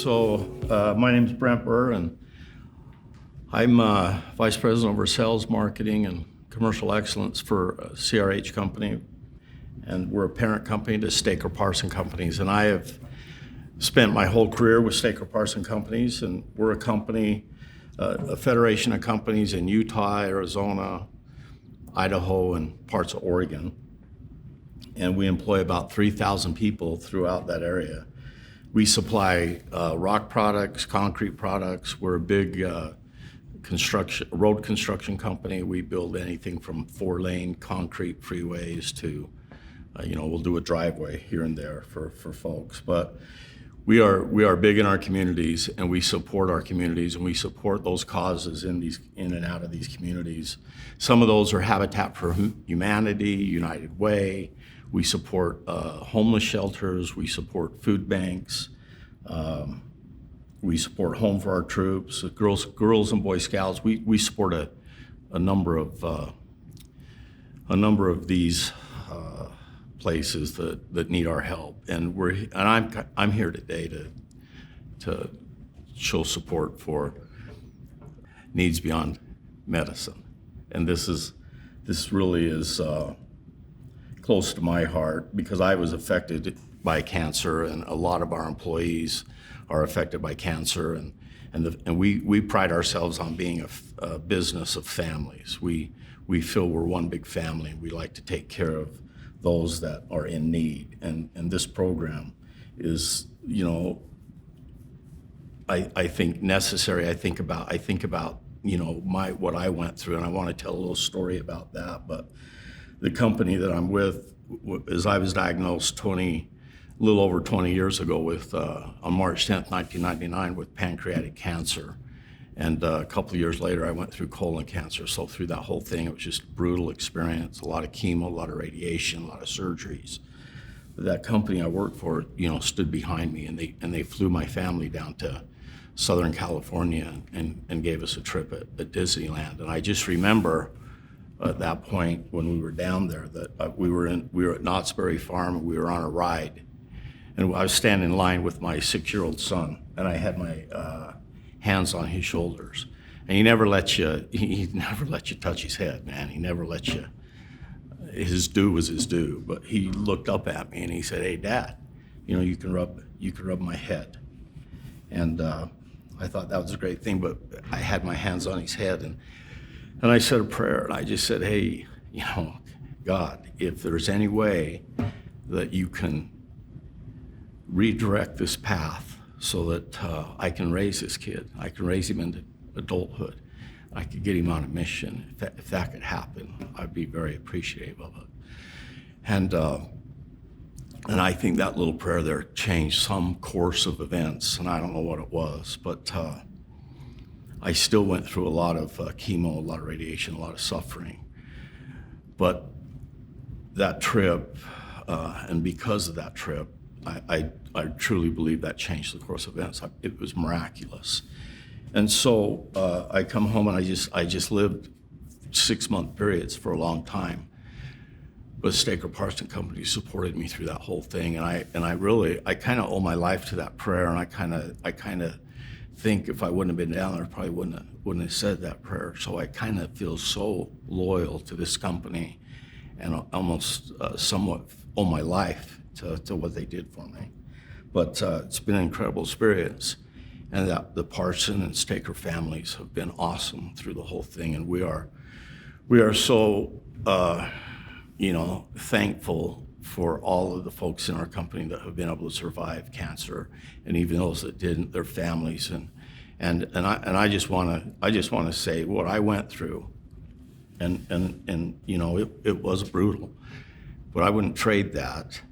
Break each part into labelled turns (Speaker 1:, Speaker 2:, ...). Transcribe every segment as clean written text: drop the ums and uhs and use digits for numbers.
Speaker 1: My name is Brent Burr, and I'm Vice President over Sales, Marketing, and Commercial Excellence for CRH Company, and we're a parent company to Staker Parsons Companies. And I have spent my whole career with Staker Parsons Companies, and we're a company, a federation of companies in Utah, Arizona, Idaho, and parts of Oregon. And we employ about 3,000 people throughout that area. We supply rock products, concrete products. We're a big road construction company. We build anything from 4-lane concrete freeways to, we'll do a driveway here and there for folks. But we are big in our communities, and we support our communities, and we support those causes in and out of these communities. Some of those are Habitat for Humanity, United Way. We support homeless shelters. We support food banks. We support Home for Our Troops, Girls and Boy Scouts. We support a number of these places that need our help, and I'm here today to show support for needs beyond medicine, and this really is close to my heart because I was affected by cancer, and a lot of our employees are affected by cancer, and we pride ourselves on being a business of families. We feel we're one big family. We like to take care of those that are in need, and this program is, I think necessary. I think about what I went through, and I want to tell a little story about that. But the company that I'm with, as I was diagnosed a little over 20 years ago on March 10th, 1999 with pancreatic cancer. And a couple of years later, I went through colon cancer. So through that whole thing, it was just a brutal experience, a lot of chemo, a lot of radiation, a lot of surgeries. But that company I worked for, stood behind me, and they flew my family down to Southern California and gave us a trip at Disneyland. And I just remember at that point when we were down there that we were at Knott's Berry Farm, and we were on a ride. And I was standing in line with my 6-year-old son, and I had my hands on his shoulders. And he never let you touch his head, man. He never let you. His due was his due. But he looked up at me and he said, "Hey, Dad, you can rub my head." And I thought that was a great thing. But I had my hands on his head, and I said a prayer, and I just said, "Hey, God, if there's any way that you can redirect this path so that I can raise this kid, I can raise him into adulthood, I could get him on a mission. If that could happen, I'd be very appreciative of it." And I think that little prayer there changed some course of events, and I don't know what it was, but I still went through a lot of chemo, a lot of radiation, a lot of suffering. But that trip, and because of that trip, I truly believe that changed the course of events. It was miraculous. And so I come home, and I just lived 6-month periods for a long time. But Staker Parsons Company supported me through that whole thing, and I kind of owe my life to that prayer. And I kind of think if I wouldn't have been down there, I probably wouldn't have said that prayer. So I kind of feel so loyal to this company, and almost somewhat owe my life to what they did for me. But it's been an incredible experience, and that the Parsons and Staker families have been awesome through the whole thing, and we are so thankful for all of the folks in our company that have been able to survive cancer, and even those that didn't, their families, and I just want to say what I went through, and it was brutal, but I wouldn't trade that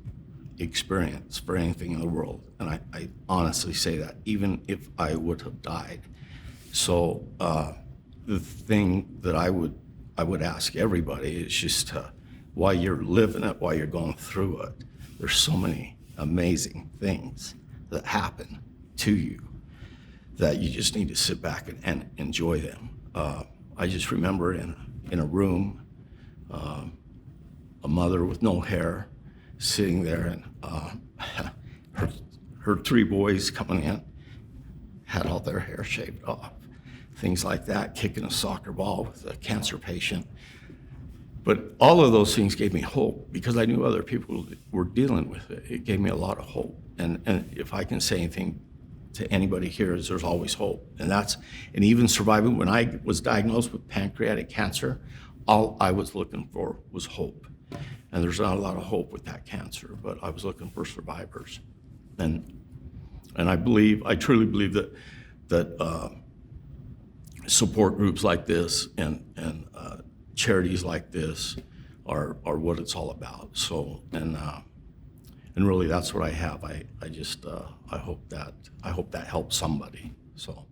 Speaker 1: experience for anything in the world. And I honestly say that, even if I would have died. So the thing that I would ask everybody is just while you're living it, while you're going through it, there's so many amazing things that happen to you that you just need to sit back and enjoy them. I just remember in a room, a mother with no hair sitting there, and her 3 boys coming in, had all their hair shaved off, things like that, kicking a soccer ball with a cancer patient. But all of those things gave me hope because I knew other people were dealing with it. It gave me a lot of hope. And if I can say anything to anybody here is there's always hope. And even surviving, when I was diagnosed with pancreatic cancer, all I was looking for was hope. And there's not a lot of hope with that cancer, but I was looking for survivors. And I truly believe that support groups like this and charities like this are what it's all about. So, and really that's what I have. I hope that helps somebody. So.